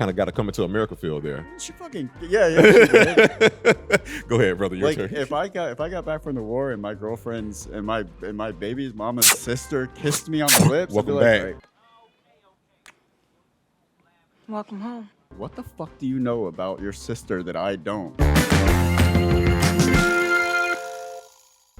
Kind of got a Coming to America feel there. She fucking she did. Go ahead, brother. Your Like turn. if I got back from the war and my girlfriend's and my baby's mama's sister kissed me on the lips, Welcome I'd be like, back. "Right, Welcome home. what the fuck do you know about your sister that I don't?"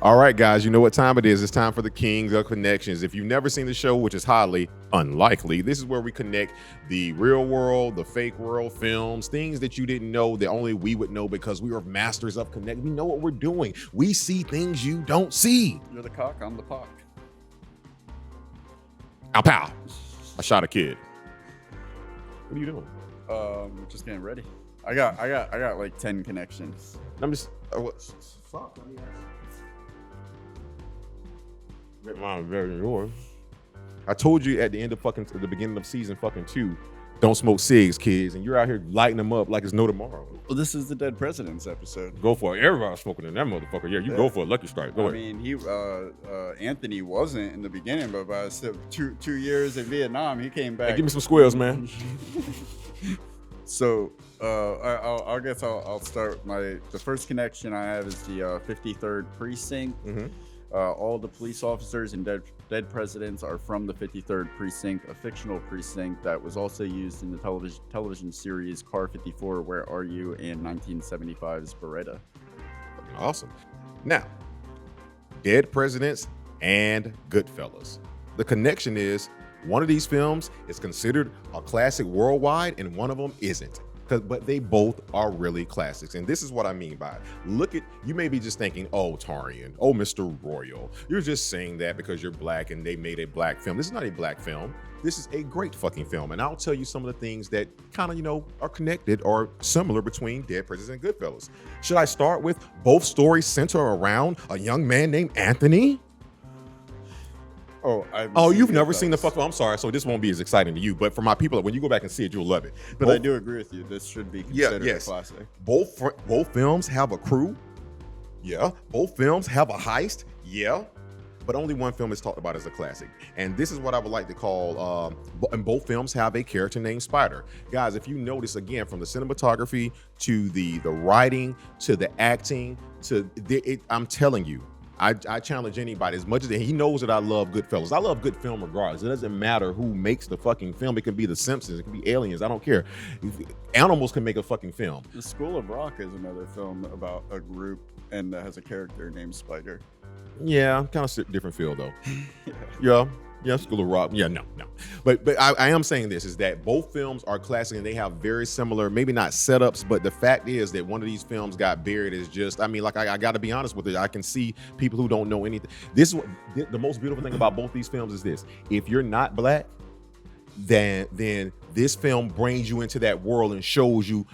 All right, guys, you know what time it is. It's time for the King of Connections. If you've never seen the show, which is highly unlikely, this is where we connect the real world, the fake world, films, things that you didn't know that only we would know because we are masters of connect. We know what we're doing. We see things you don't see. You're the cock, I'm the pock. Ow, pow. I shot a kid. What are you doing? Just getting ready. I got like 10 connections. I'm just. Fuck. Mine very yours. I told you at the end of the beginning of season 2, don't smoke cigs, kids, and you're out here lighting them up like it's no tomorrow. Well, this is the Dead Presidents episode. Go for it. Everybody's smoking in that motherfucker. Yeah, you go for it. Lucky strike. Go I ahead. mean, Anthony wasn't in the beginning, but by two years in Vietnam, he came back. Hey, give me some squares, man. So, I guess I'll start. The first connection I have is the 53rd precinct. Mm-hmm. All the police officers in Dead Presidents are from the 53rd precinct, a fictional precinct that was also used in the television series Car 54, Where Are You, and 1975's Beretta. Fucking awesome. Now, Dead Presidents and Goodfellas. The connection is one of these films is considered a classic worldwide, and one of them isn't. But they both are really classics. And this is what I mean by it. You may be just thinking, oh, Tarian, oh, Mr. Royal. You're just saying that because you're black and they made a black film. This is not a black film. This is a great fucking film. And I'll tell you some of the things that kind of, are connected or similar between Dead Presidents and Goodfellas. Should I start with both stories center around a young man named Anthony? You've never seen the fuck. I'm sorry, so this won't be as exciting to you. But for my people, when you go back and see it, you'll love it. But I do agree with you. This should be considered a classic. Both films have a crew. Yeah. Both films have a heist. Yeah. But only one film is talked about as a classic. And this is what I would like to call, and both films have a character named Spider. Guys, if you notice, again, from the cinematography to the writing to the acting I'm telling you, I challenge anybody, as much as he knows that I love Goodfellas. I love good film regardless. It doesn't matter who makes the fucking film. It can be The Simpsons. It can be Aliens. I don't care. Animals can make a fucking film. The School of Rock is another film about a group and that has a character named Spider. Yeah, kind of different feel though. Yeah, School of Rock. Yeah, no. But I am saying this is that both films are classic and they have very similar, maybe not setups, but the fact is that one of these films got buried is just, I got to be honest with it. I can see people who don't know anything. This is what the most beautiful thing about both these films is this. If you're not black, then this film brings you into that world and shows you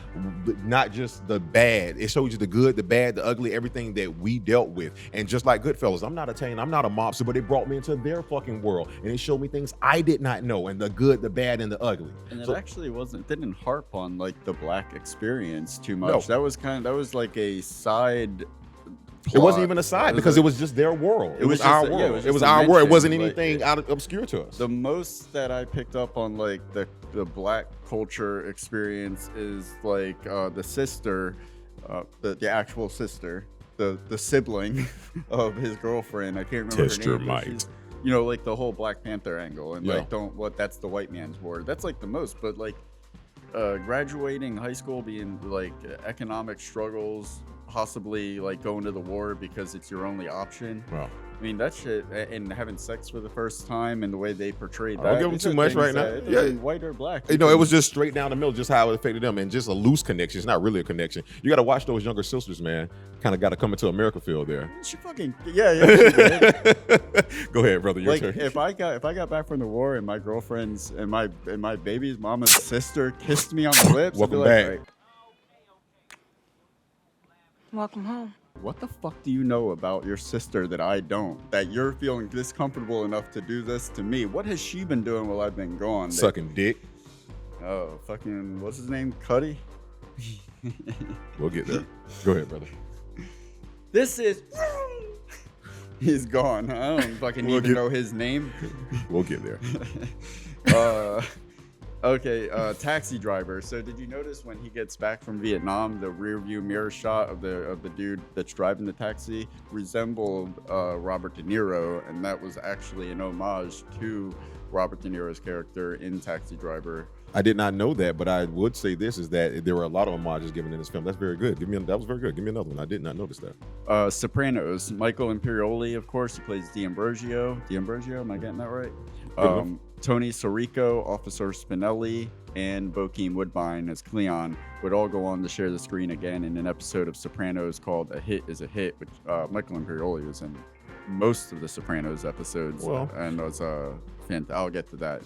not just the bad, it shows you the good, the bad, the ugly, everything that we dealt with. And just like Goodfellas, I'm not Italian, I'm not a mobster, but it brought me into their fucking world and it showed me things I did not know, and the good, the bad, and the ugly. And it didn't harp on like the black experience too much. No. That was like a side plot. It wasn't even a side because it was just their world. It was our world. It was our world. It wasn't anything obscure to us. The most that I picked up on like the black culture experience is like the sister, the actual sister, the sibling of his girlfriend. I can't remember Test her name. your might. Like the whole Black Panther angle and that's the white man's war. That's like the most, but like graduating high school, being like economic struggles, possibly like going to the war because it's your only option. Wow. I mean, that shit, and having sex for the first time and the way they portrayed that. I don't give them too much right now. Yeah, white or black. It was just straight down the middle, just how it affected them, and just a loose connection. It's not really a connection. You got to watch those younger sisters, man. Kind of got to come into America feel there. She fucking she did. Go ahead, brother. Your turn. If I got back from the war and my girlfriend's and my baby's mama's sister kissed me on the lips, Welcome I'd be like, back. right, Welcome home. what the fuck do you know about your sister that I don't? That you're feeling this comfortable enough to do this to me? What has she been doing while I've been gone? Sucking dick. Oh, fucking, what's his name? Cuddy? We'll get there. Go ahead, brother. This is... He's gone. I don't fucking even know his name. We'll get there. Okay, Taxi Driver. So did you notice when he gets back from Vietnam, the rear view mirror shot of the dude that's driving the taxi resembled Robert De Niro, and that was actually an homage to Robert De Niro's character in Taxi Driver. I did not know that, but I would say this is that there were a lot of homages given in this film. That's very good. That was very good. Give me another one. I did not notice that. Sopranos. Michael Imperioli, of course, he plays D'Ambrosio. D'Ambrosio, am I getting that right? Tony Sirico, Officer Spinelli, and Bokeem Woodbine as Cleon would all go on to share the screen again in an episode of Sopranos called A Hit is a Hit, which Michael Imperioli was in most of the Sopranos episodes. Well, and was I'll get to that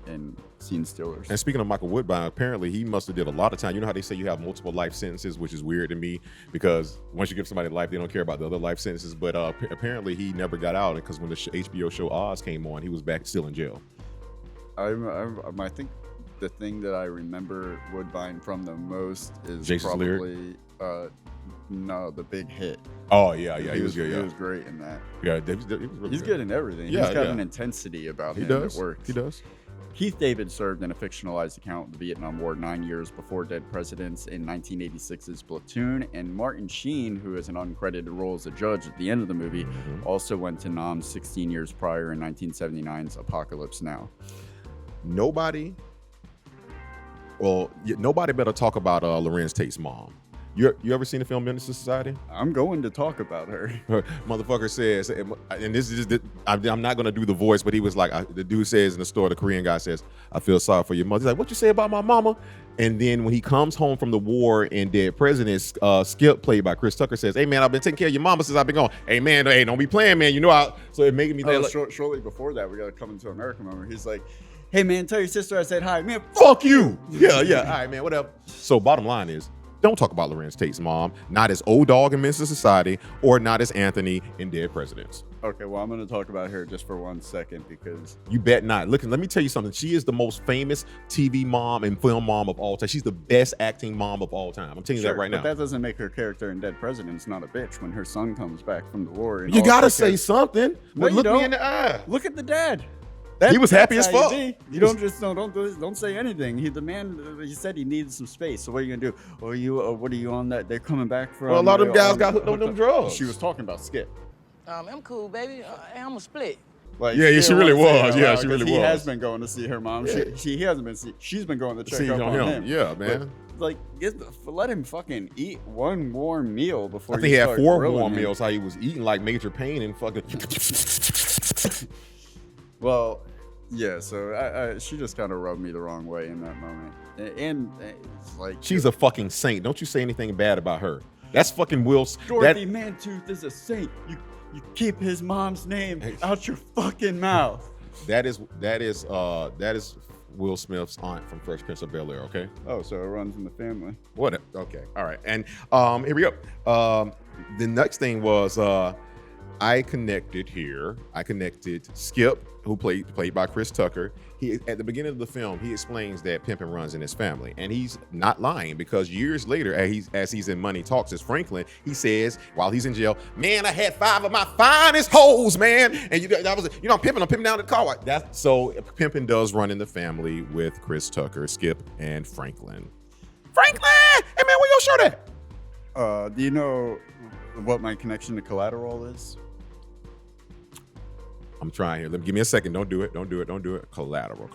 in Scene Stealers. And speaking of Michael Woodbine, apparently he must have did a lot of time. You know how they say you have multiple life sentences, which is weird to me because once you give somebody life, they don't care about the other life sentences. But apparently he never got out because when the HBO show Oz came on, he was back still in jail. I think the thing that I remember Woodbine from the most is Jason's probably no, The Big Hit. Oh yeah, he was good. He was great in that. Yeah, he was really He's good in everything. Yeah, He's got an intensity about him that works. He does. Keith David served in a fictionalized account of the Vietnam War 9 years before Dead Presidents in 1986's Platoon, and Martin Sheen, who has an uncredited role as a judge at the end of the movie, also went to Nam 16 years prior in 1979's Apocalypse Now. Nobody better talk about Lorenz Tate's mom. You ever seen the film Menace to Society? I'm going to talk about her. Motherfucker says, and this is just, I'm not going to do the voice, but he was like, the dude says in the store, the Korean guy says, I feel sorry for your mother. He's like, what you say about my mama? And then when he comes home from the war and Dead Presidents, Skip, played by Chris Tucker, says, hey man, I've been taking care of your mama since I've been gone. Hey man, hey, don't be playing, man. You know, so it made me think. Shortly before that, we got to Come Into America moment. He's like, hey man, tell your sister I said hi. Man, fuck you. Yeah. All right, man, whatever. So bottom line is, don't talk about Lorenz Tate's mom, not as old dog in Menace to Society, or not as Anthony in Dead Presidents. Okay, well, I'm going to talk about her just for 1 second because... You bet not. Look, let me tell you something. She is the most famous TV mom and film mom of all time. She's the best acting mom of all time. I'm telling you that right now. But that doesn't make her character in Dead Presidents not a bitch when her son comes back from the war. You got to say something. No, look me in the eye. Look at the dad. He was happy as fuck. You don't say anything. He said he needed some space. So what are you gonna do? What are you on that? They're coming back from. Well, a lot of them guys got hooked on them drugs. She was talking about Skip. I'm cool, baby. I'm a split. Like, yeah, she really was. Yeah, she really was. He has been going to see her mom. Yeah. He hasn't been. She's been going to check up on him. Yeah, man. But, let him fucking eat one warm meal before. I think he had 4 warm meals. How he was eating like Major Payne and fucking. Well. Yeah, so she just kind of rubbed me the wrong way in that moment. And it's like... She's a fucking saint. Don't you say anything bad about her. That's fucking Will... Dorothy Mantooth is a saint. You keep his mom's name out your fucking mouth. That is Will Smith's aunt from Fresh Prince of Bel-Air, okay? Oh, so it runs in the family. What? Okay, all right. And here we go. The next thing was... I connected Skip, who played by Chris Tucker. He, at the beginning of the film, he explains that pimping runs in his family, and he's not lying because years later, as he's in Money Talks as Franklin, he says while he's in jail, "Man, I had 5 of my finest hoes, man." And I'm pimping down the car. So pimping does run in the family with Chris Tucker, Skip, and Franklin. Franklin, hey man, where your shirt at? Do you know what my connection to Collateral is? I'm trying here. Give me a second. Don't do it. Collateral.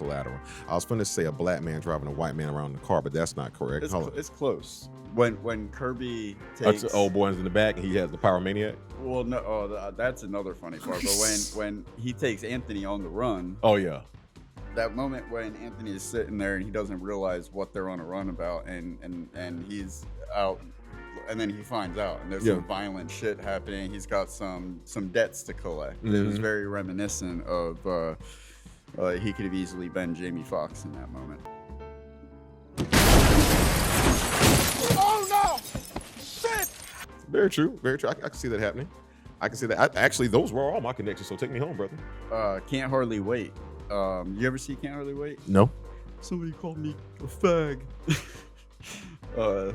I was going to say a black man driving a white man around in the car, but that's not correct. It's close. When Kirby takes... That's the old boy in the back and he has the pyromaniac? Well, no. That's another funny part. But when he takes Anthony on the run... Oh, yeah. That moment when Anthony is sitting there and he doesn't realize what they're on a run about and he's out... And then he finds out, and there's some violent shit happening. He's got some debts to collect. Mm-hmm. It was very reminiscent of he could have easily been Jamie Foxx in that moment. Oh no! Shit! Very true. I can see that happening. I can see that. Actually, those were all my connections. So take me home, brother. Can't Hardly Wait. You ever see Can't Hardly Wait? No. Somebody called me a fag.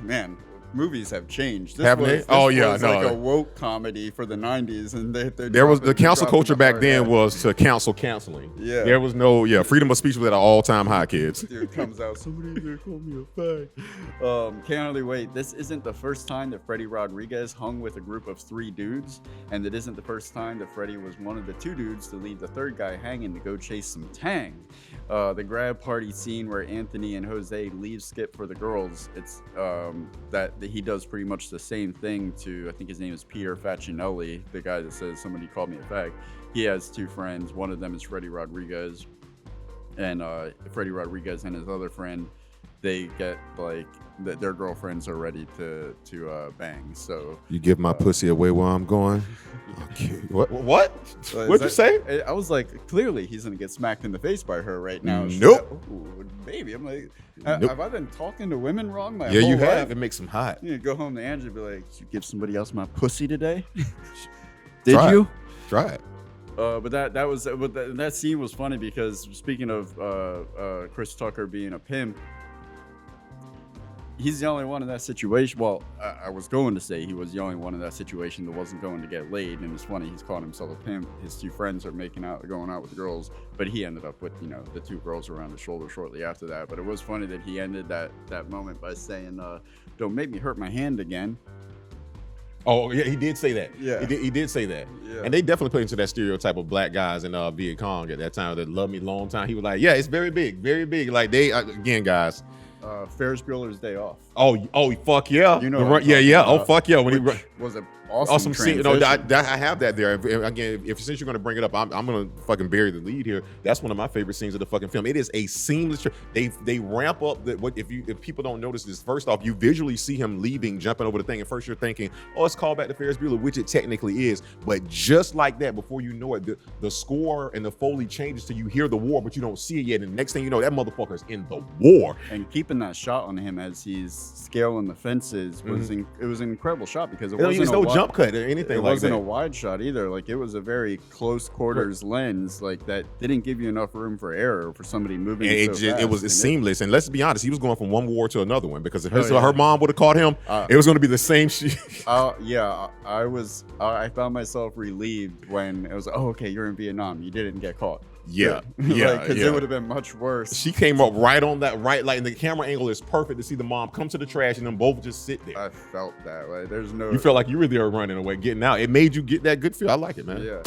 Man. movies have changed. Haven't they? This Oh, yeah, was no. like a woke comedy for the 90s, and There was the cancel culture back then was to cancel canceling. Yeah. There was no freedom of speech was at an all-time high, kids. Dude comes out, somebody there called me a fag. Can't hardly wait. This isn't the first time that Freddy Rodriguez hung with a group of 3 dudes, and it isn't the first time that Freddy was one of the 2 dudes to leave the 3rd guy hanging to go chase some tang. The grab party scene where Anthony and Jose leave Skip for the girls, it's that he does pretty much the same thing to, I think his name is Peter Facinelli, the guy that says somebody called me a fag. He has 2 friends. One of them is Freddy Rodriguez, and Freddy Rodriguez and his other friend, they get like their girlfriends are ready to bang. So you give my pussy away while I'm going. Okay. What? What'd you say? I was like, clearly he's gonna get smacked in the face by her right now. Nope. Like, ooh, baby, I'm like, Nope. have I been talking to women wrong my Yeah, whole you life? have. It makes them hot. You know, go home to Angie and be like, "Did you give somebody else my pussy today?" Try you? It. Try it. But that scene was funny because speaking of Chris Tucker being a pimp, he's the only one in that situation. Well, I was going to say he was the only one in that situation that wasn't going to get laid. And it's funny, he's calling himself a pimp. His 2 friends are going out with girls, but he ended up with, the 2 girls around his shoulder shortly after that. But it was funny that he ended that moment by saying, "Don't make me hurt my hand again." Oh yeah, he did say that. Yeah, he did say that. Yeah. And they definitely put into that stereotype of black guys in Viet Cong at that time that loved me long time. He was like, yeah, it's very big, very big. Like they again, guys. Ferris Bueller's Day Off. Oh, fuck yeah. Yeah. Oh, fuck yeah. When he was an awesome scene. No, I have that there. Again, since you're gonna bring it up, I'm gonna fucking bury the lead here. That's one of my favorite scenes of the fucking film. It is a seamless. They ramp up if people don't notice this. First off, you visually see him leaving, jumping over the thing, and first you're thinking, oh, it's called back to Ferris Bueller, which it technically is. But just like that, before you know it, the score and the Foley changes to you hear the war, but you don't see it yet. And the next thing you know, that motherfucker's in the war. And keeping that shot on him as he's scaling the fences was it was an incredible shot because it was wasn't no jump cut or anything it like wasn't that. a wide shot either. Like it was a very close quarters lens, like that didn't give you enough room for error for somebody moving. And so fast. It was seamless. And let's be honest, he was going from one war to another one because if her mom would have caught him, it was going to be the same shit. I found myself relieved when it was like, oh, okay, you're in Vietnam, you didn't get caught. Yeah, because it would have been much worse. She came up right on that like, and the camera angle is perfect to see the mom come to the trash and them both just sit there. I felt that way. There's no. You felt like you were there running away, getting out. It made you get that good feel. I like it, man. Yeah.